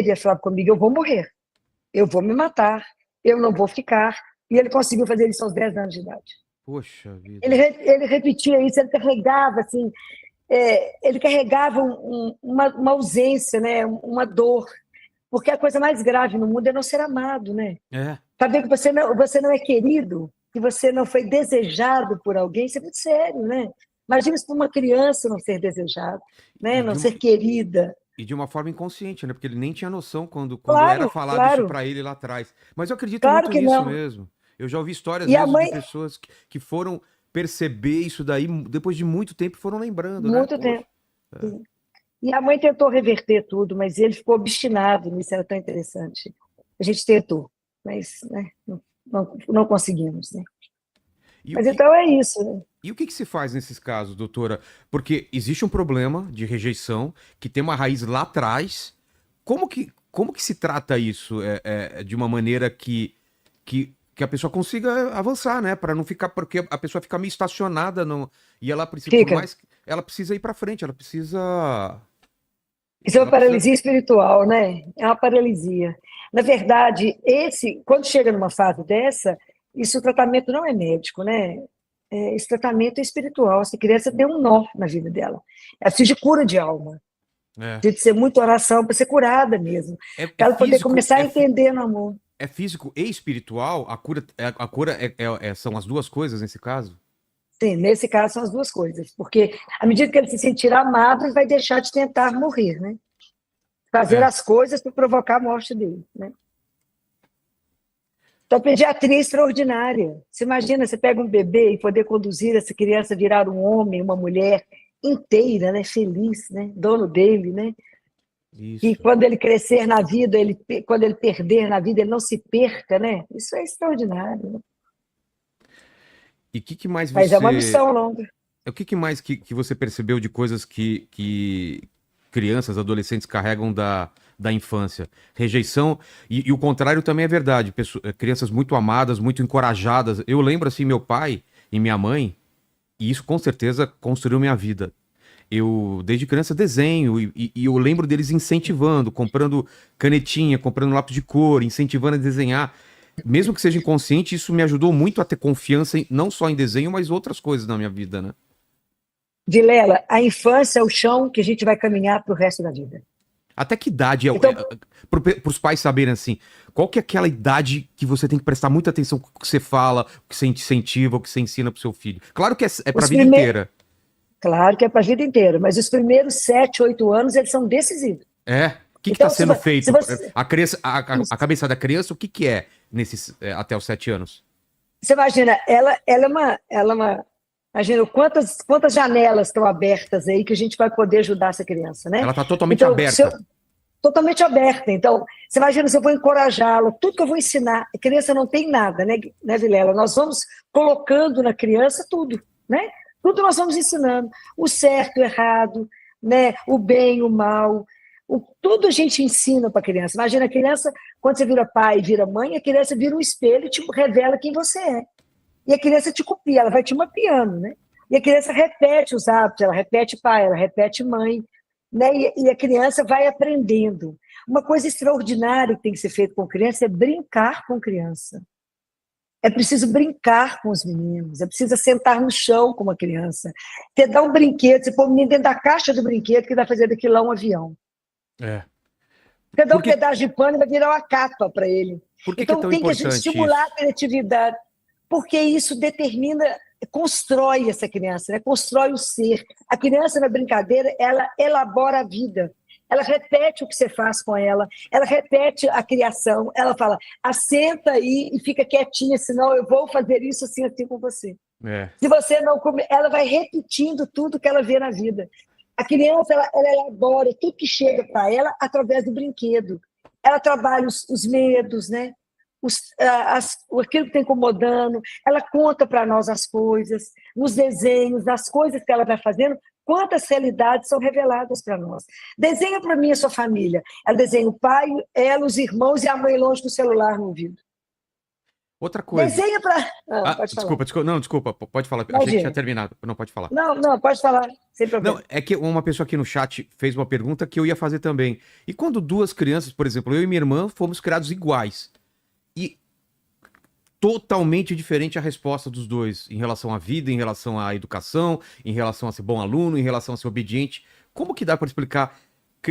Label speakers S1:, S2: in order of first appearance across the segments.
S1: Ele falava comigo, eu vou morrer, eu vou me matar, eu não vou ficar. E ele conseguiu fazer isso aos 10 anos de idade.
S2: Poxa
S1: Ele,
S2: vida.
S1: ele repetia isso, ele carregava assim, ele carregava uma ausência, né, uma dor, porque a coisa mais grave no mundo é não ser amado, né?
S2: É.
S1: Saber que você não é querido, que você não foi desejado por alguém, isso é muito sério, né? Imagina isso para uma criança não ser desejada, né?
S2: E
S1: Não
S2: de uma,
S1: ser querida.
S2: e de uma forma inconsciente, né? Porque ele nem tinha noção quando era
S1: Claro,
S2: falado isso
S1: claro,
S2: pra ele lá atrás. Mas eu acredito
S1: claro
S2: muito
S1: que
S2: nisso
S1: não.
S2: mesmo. Eu já ouvi histórias
S1: E a
S2: mesmo de
S1: mãe,
S2: pessoas que foram perceber isso daí depois de muito tempo e foram lembrando, né?
S1: muito
S2: Poxa.
S1: tempo. E a mãe tentou reverter tudo, mas ele ficou obstinado nisso, era tão interessante. A gente tentou, mas né, não conseguimos. Né?
S2: E o
S1: Mas
S2: que,
S1: então é isso. Né?
S2: e o que que se faz nesses casos, doutora? Porque existe um problema de rejeição que tem uma raiz lá atrás. Como que se trata isso de uma maneira que a pessoa consiga avançar, né? Para não ficar, porque a pessoa fica meio estacionada no, e ela precisa, por
S1: Fica.
S2: mais que ela precisa ir para frente,
S1: Isso é uma
S2: ela precisa,
S1: paralisia espiritual, né? É uma paralisia. Na verdade, quando chega numa fase dessa, isso o tratamento não é médico, né? Esse tratamento é espiritual. Essa criança tem um nó na vida dela. Ela precisa de cura de alma.
S2: é,
S1: Precisa de ser muita oração para ser curada mesmo.
S2: é
S1: Para ela poder
S2: físico,
S1: começar a entender no amor.
S2: é físico e espiritual. A cura são as duas coisas nesse caso.
S1: Sim, nesse caso são as duas coisas. Porque à medida que ele se sentir amado, ele vai deixar de tentar morrer, né? Fazer
S2: É.
S1: as coisas para provocar a morte dele, né? Então, a pediatria é extraordinária. Você imagina, você pega um bebê e poder conduzir essa criança a virar um homem, uma mulher inteira, né? Feliz, né? Dono dele, né? E
S2: Isso.
S1: quando ele crescer na vida, quando ele perder na vida, ele não se perca, né? Isso é extraordinário. Né?
S2: E que mais
S1: Mas é uma
S2: você
S1: missão longa.
S2: O que mais que você percebeu de coisas que crianças, adolescentes carregam da infância? Rejeição, e o contrário também é verdade. Crianças muito amadas, muito encorajadas. Eu lembro, assim, meu pai e minha mãe, e isso com certeza construiu minha vida. Eu, desde criança, desenho, e eu lembro deles incentivando, comprando canetinha, comprando lápis de cor, incentivando a desenhar. Mesmo que seja inconsciente, isso me ajudou muito a ter confiança, não só em desenho, mas outras coisas na minha vida, né?
S1: Vilela, a infância é o chão que a gente vai caminhar para o resto da vida.
S2: Até que idade
S1: Então,
S2: para os pais saberem assim, qual que é aquela idade que você tem que prestar muita atenção no que você fala, o que você incentiva, o que você ensina pro seu filho? Claro que é para a
S1: os
S2: vida
S1: primeiros.
S2: inteira.
S1: Claro que é para a vida inteira, mas os primeiros 7, 8 anos, eles são decisivos.
S2: É. O que está
S1: Então,
S2: sendo
S1: se
S2: feito?
S1: você,
S2: A criança, a cabeça da criança, o que é nesses até os 7 anos?
S1: você imagina, imagina quantas janelas estão abertas aí que a gente vai poder ajudar essa criança, né?
S2: Ela está totalmente
S1: Então,
S2: aberta.
S1: totalmente aberta. Então, você imagina se eu vou encorajá-la, tudo que eu vou ensinar, a criança não tem nada, né, Vilela? Nós vamos colocando na criança tudo, né? Tudo nós vamos ensinando, o certo, o errado, né? O bem, o mal, tudo a gente ensina para a criança. Imagina a criança, quando você vira pai, vira mãe, a criança vira um espelho e te revela quem você é. E a criança te copia, ela vai te mapeando, né? E a criança repete os hábitos, ela repete pai, ela repete mãe, né? E a criança vai aprendendo. Uma coisa extraordinária que tem que ser feita com criança é brincar com criança. É preciso brincar com os meninos, é preciso sentar no chão com uma criança, dar um brinquedo, você pôr o menino dentro da caixa do brinquedo que vai fazer daquilo lá um avião.
S2: É.
S1: Você dá um
S2: Por que,
S1: pedaço de pano e vai virar uma capa para ele.
S2: por que é
S1: Então
S2: tão
S1: tem que
S2: importante
S1: estimular a
S2: isso?
S1: criatividade, porque isso determina, constrói essa criança, né? Constrói o ser. A criança, na brincadeira, ela elabora a vida. Ela repete o que você faz com ela repete a criação, ela fala, assenta aí e fica quietinha, senão eu vou fazer isso assim, assim com você.
S2: É.
S1: Se você não comer, ela vai repetindo tudo que ela vê na vida. A criança, ela elabora tudo que chega para ela através do brinquedo. Ela trabalha os medos, né? Aquilo que está incomodando, ela conta para nós as coisas, nos desenhos, nas coisas que ela vai fazendo, quantas realidades são reveladas para nós. Desenha para mim a sua família. Ela desenha o pai, ela, os irmãos e a mãe longe com o celular no ouvido.
S2: Outra coisa.
S1: Desenha para. Pode falar.
S2: Desculpa, não, desculpa, pode falar. Achei que
S1: Imagina.
S2: tinha terminado. Não, pode falar.
S1: Não, não, pode falar, sem problema.
S2: Não, é que uma pessoa aqui no chat fez uma pergunta que eu ia fazer também. E quando duas crianças, por exemplo, eu e minha irmã fomos criados iguais, e totalmente diferente a resposta dos dois em relação à vida, em relação à educação, em relação a ser bom aluno, em relação a ser obediente. Como que dá para explicar?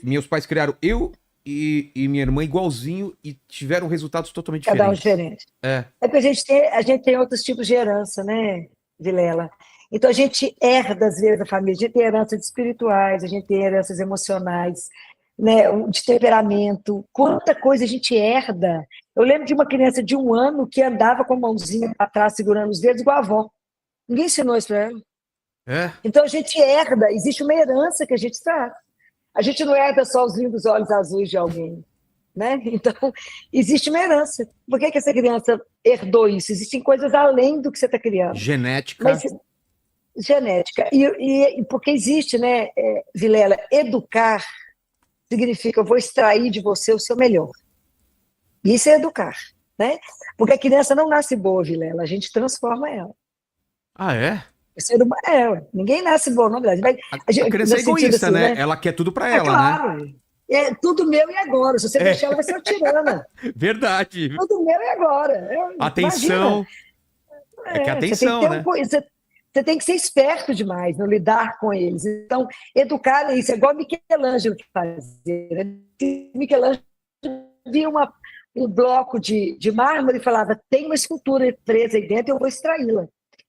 S2: Meus pais criaram eu e minha irmã igualzinho e tiveram resultados totalmente
S1: Cada um
S2: diferentes.
S1: diferente.
S2: É.
S1: É porque a gente tem outros tipos de herança, né, Vilela? Então a gente herda, às vezes, a família, a gente tem heranças espirituais, a gente tem heranças emocionais, né, de temperamento, quanta coisa a gente herda. Eu lembro de uma criança de 1 ano que andava com a mãozinha para trás, segurando os dedos, igual a avó. Ninguém ensinou isso para ela.
S2: É?
S1: Então a gente herda, existe uma herança que a gente traz. A gente não herda só os lindos olhos azuis de alguém, né? Então, existe uma herança. Por que essa criança herdou isso? Existem coisas além do que você está criando.
S2: Genética.
S1: Mas, genética. E porque existe, né, Vilela, educar significa eu vou extrair de você o seu melhor. Isso é educar, né? Porque a criança não nasce boa, Vilela, a gente transforma ela.
S2: Ah, é?
S1: Ninguém nasce bom, não, verdade.
S2: A criança é egoísta,
S1: assim,
S2: né? Ela quer tudo pra ela,
S1: claro,
S2: né?
S1: É tudo meu e agora. Se você deixar, ela vai ser uma tirana.
S2: Verdade.
S1: Tudo meu e agora.
S2: Atenção. É que atenção, né?
S1: Você tem que ser esperto demais no lidar com eles. Então, educar é isso. É igual Michelangelo que fazia. Né? Michelangelo via um bloco de mármore e falava, tem uma escultura presa aí dentro, eu vou extraí-la.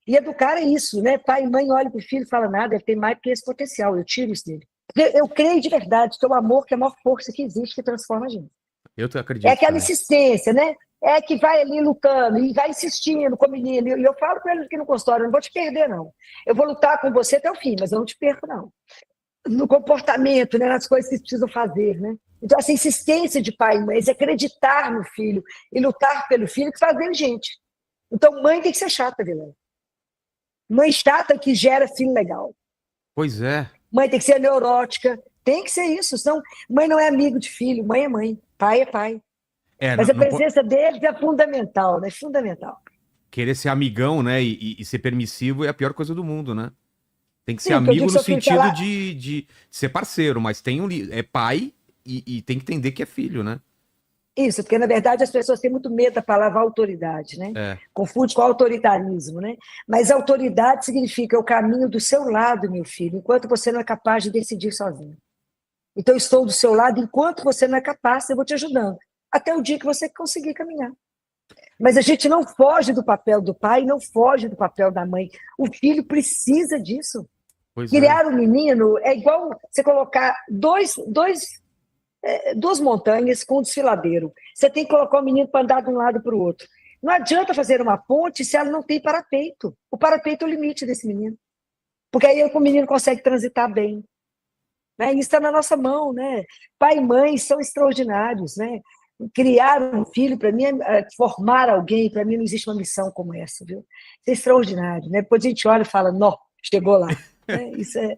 S1: E educar é isso, né? Pai e mãe olham para o filho e falam, nada, ele tem mais que esse potencial, eu tiro isso dele. Eu creio de verdade que é o amor que é a maior força que existe, que transforma a gente.
S2: Eu acredito.
S1: É aquela insistência, né? É que vai ali lutando e vai insistindo com o menino. E eu falo para ele aqui no consultório, eu não vou te perder, não. Eu vou lutar com você até o fim, mas eu não te perco, não. No comportamento, né? Nas coisas que eles precisam fazer, né? Então, essa insistência de pai e mãe, esse acreditar no filho e lutar pelo filho, que faz dele gente. Então, mãe tem que ser chata, Vilão. Mãe chata que gera filho legal.
S2: Pois é.
S1: Mãe tem que ser neurótica. Tem que ser isso. Senão, mãe não é amigo de filho, mãe é mãe, pai é pai. Mas a presença deles é fundamental, né? Fundamental.
S2: Querer ser amigão, né? E ser permissivo é a pior coisa do mundo, né? Tem que ser amigo no sentido de ser parceiro, mas é pai e tem que entender que é filho, né?
S1: Isso, porque na verdade as pessoas têm muito medo da palavra autoridade, né? Confunde com autoritarismo, né? Mas autoridade significa o caminho do seu lado, meu filho, enquanto você não é capaz de decidir sozinho. Então eu estou do seu lado, enquanto você não é capaz, eu vou te ajudando, até o dia que você conseguir caminhar. Mas a gente não foge do papel do pai, não foge do papel da mãe. O filho precisa disso. Criar um menino é igual você colocar duas montanhas com um desfiladeiro. Você tem que colocar o menino para andar de um lado para o outro. Não adianta fazer uma ponte se ela não tem parapeito. O parapeito é o limite desse menino. Porque aí o menino consegue transitar bem. Né? Isso está na nossa mão. Né? Pai e mãe são extraordinários. Né? Criar um filho, para mim, formar alguém, para mim não existe uma missão como essa. Viu? Isso é extraordinário. Né? Depois a gente olha e fala, nó, chegou lá. Né? Isso é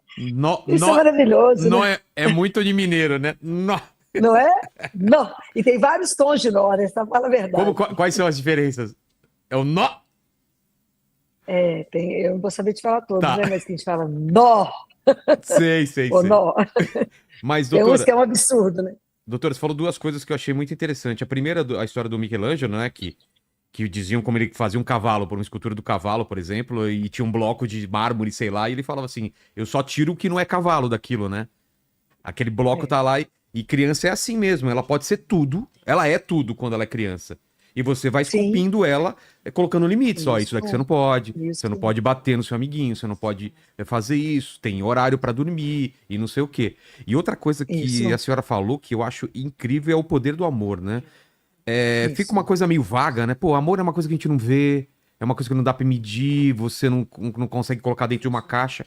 S1: maravilhoso.
S2: Não
S1: né?
S2: é muito de mineiro, né? Nó.
S1: Não é? Não. E tem vários tons de nó, né? Você fala a verdade.
S2: Quais são as diferenças? É o nó?
S1: Eu não vou saber te falar todos, né? Mas que a gente fala nó.
S2: Sei.
S1: Nó.
S2: Mas, doutora,
S1: tem uns que é um absurdo, né?
S2: Doutora, você falou duas coisas que eu achei muito interessante. A primeira, a história do Michelangelo, né? Que diziam como ele fazia um cavalo, por uma escultura do cavalo, por exemplo, e tinha um bloco de mármore, sei lá, e ele falava assim, eu só tiro o que não é cavalo daquilo, né? Aquele bloco tá lá e criança é assim mesmo, ela pode ser tudo, ela é tudo quando ela é criança. E você vai esculpindo ela, colocando limites. Ó, isso daqui você não pode, você não pode bater no seu amiguinho, você não pode fazer isso, tem horário pra dormir e não sei o quê. E outra coisa que a senhora falou que eu acho incrível é o poder do amor, né? Fica uma coisa meio vaga, né? Pô, amor é uma coisa que a gente não vê, é uma coisa que não dá pra medir, você não consegue colocar dentro de uma caixa,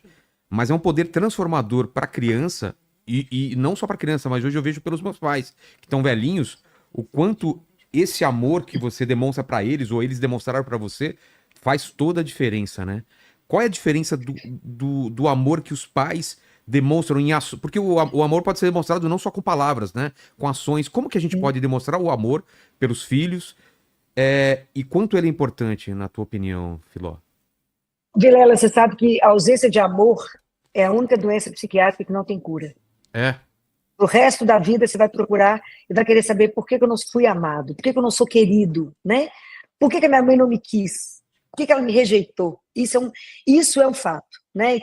S2: mas é um poder transformador pra criança, e não só pra criança, mas hoje eu vejo pelos meus pais, que estão velhinhos, o quanto esse amor que você demonstra pra eles, ou eles demonstraram pra você, faz toda a diferença, né? Qual é a diferença do amor que os pais demonstram em ações? Porque o amor pode ser demonstrado não só com palavras, né? Com ações. Como que a gente pode demonstrar o amor pelos filhos E quanto ele é importante, na tua opinião, Filó?
S1: Vilela, você sabe que a ausência de amor é a única doença psiquiátrica que não tem cura.
S2: É?
S1: O resto da vida você vai procurar e vai querer saber por que eu não fui amado, por que eu não sou querido, né? Por que a minha mãe não me quis? Por que ela me rejeitou? Isso é um fato, né?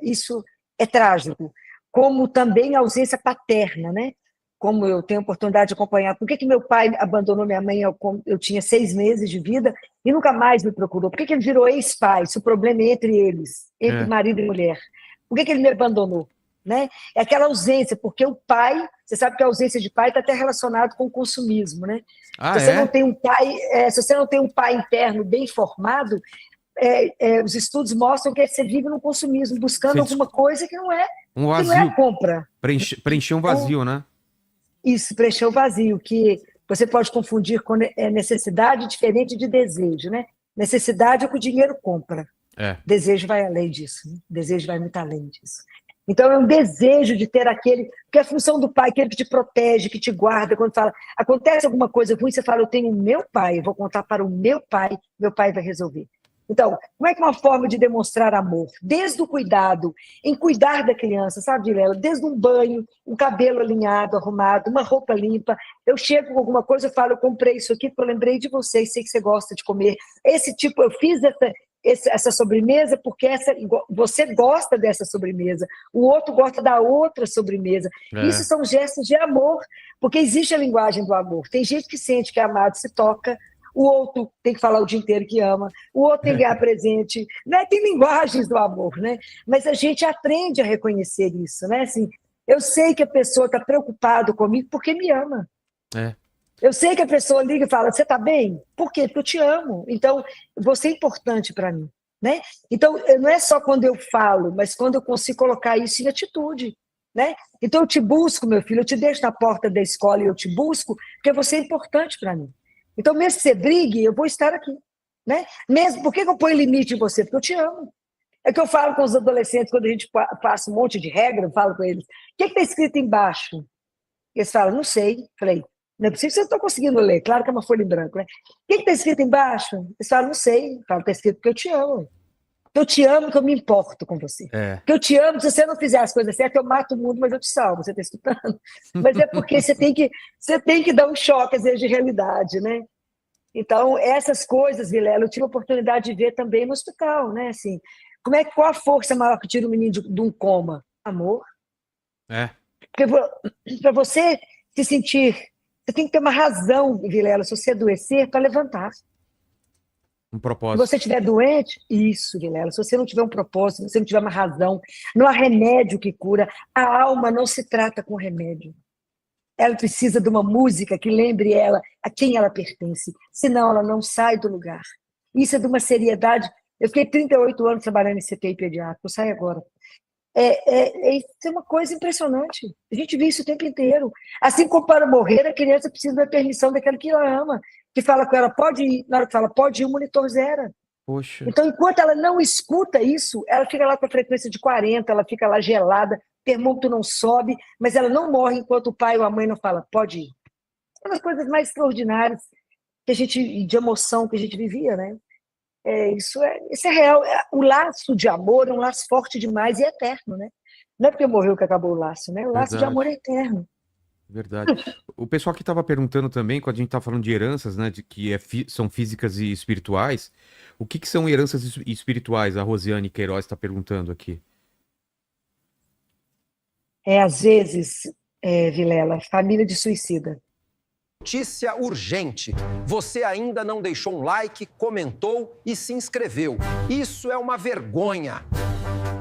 S1: Isso é trágico. Como também a ausência paterna, né? Como eu tenho a oportunidade de acompanhar. Por que meu pai abandonou minha mãe? Eu tinha 6 meses de vida e nunca mais me procurou. Por que ele virou ex-pai? Se o problema é entre eles, entre marido e mulher. Por que ele me abandonou? Né? É aquela ausência, porque o pai, você sabe que a ausência de pai está até relacionado com o consumismo, né? Se você não tem um pai, se você não tem um pai interno bem formado, os estudos mostram que você vive no consumismo, buscando alguma coisa que não é,
S2: um vazio,
S1: que não é compra.
S2: Preencher um vazio, né?
S1: Isso, preencher o vazio, que você pode confundir com necessidade diferente de desejo, né? Necessidade é o que o dinheiro compra. Desejo vai além disso, né? Desejo vai muito além disso. Então, é um desejo de ter aquele... Porque a função do pai, aquele que te protege, que te guarda, quando fala, acontece alguma coisa ruim, você fala, eu tenho o meu pai, eu vou contar para o meu pai vai resolver. Então, como é que é uma forma de demonstrar amor? Desde o cuidado, em cuidar da criança, sabe, Vilela? Desde um banho, um cabelo alinhado, arrumado, uma roupa limpa. Eu chego com alguma coisa, eu falo, eu comprei isso aqui porque eu lembrei de você, sei que você gosta de comer. Esse tipo, eu fiz essa sobremesa porque você gosta dessa sobremesa, o outro gosta da outra sobremesa. Isso são gestos de amor, porque existe a linguagem do amor. Tem gente que sente que é amado, se toca, o outro tem que falar o dia inteiro que ama, o outro tem que ganhar presente, né? Tem linguagens do amor, né? Mas a gente aprende a reconhecer isso, né? Assim, eu sei que a pessoa está preocupada comigo porque me ama. Eu sei que a pessoa liga e fala, você está bem? Por quê? Porque eu te amo. Então, você é importante para mim, né? Então, não é só quando eu falo, mas quando eu consigo colocar isso em atitude, né? Então, eu te busco, meu filho, eu te deixo na porta da escola e eu te busco, porque você é importante para mim. Então, mesmo que você brigue, eu vou estar aqui, né? Mesmo, por que eu ponho limite em você? Porque eu te amo. É que eu falo com os adolescentes, quando a gente passa um monte de regra, eu falo com eles, o que está escrito embaixo? Eles falam, não sei. Falei, não é possível que você não está conseguindo ler, claro que é uma folha em branco, né? O que está escrito embaixo? Eles falam, não sei. Eu falo, está escrito porque eu te amo. Eu te amo, que eu me importo com você. Porque eu te amo, se você não fizer as coisas certas, eu mato o mundo, mas eu te salvo, você está escutando? Mas é porque você tem que dar um choque, às vezes, de realidade, né? Então, essas coisas, Vilela, eu tive a oportunidade de ver também no hospital, né? Assim, qual a força maior que tira o menino de um coma? Amor. Porque para você se sentir, você tem que ter uma razão, Vilela, se você adoecer, para levantar.
S2: Um propósito.
S1: Se você estiver doente, isso, Vilela, se você não tiver um propósito, se você não tiver uma razão, não há remédio que cura, a alma não se trata com remédio. Ela precisa de uma música que lembre ela a quem ela pertence, senão ela não sai do lugar. Isso é de uma seriedade. Eu fiquei 38 anos trabalhando em CTI pediátrico, eu saio agora. Isso é uma coisa impressionante. A gente vê isso o tempo inteiro. Assim como para morrer, a criança precisa da permissão daquele que ela ama, que fala com ela, pode ir, na hora que fala, pode ir, o monitor zera.
S2: Poxa.
S1: Então, enquanto ela não escuta isso, ela fica lá com a frequência de 40, ela fica lá gelada, o termômetro não sobe, mas ela não morre enquanto o pai ou a mãe não fala, pode ir. É uma das coisas mais extraordinárias de emoção que a gente vivia, né? Isso é real. O laço de amor é um laço forte demais e eterno, né? Não é porque morreu que acabou o laço, né? O laço de amor é eterno.
S2: Verdade. O pessoal que estava perguntando também, quando a gente está falando de heranças, né, de que são físicas e espirituais, o que são heranças espirituais? A Rosiane Queiroz está perguntando aqui.
S1: Às vezes, Vilela, família de suicida.
S3: Notícia urgente. Você ainda não deixou um like, comentou e se inscreveu. Isso é uma vergonha.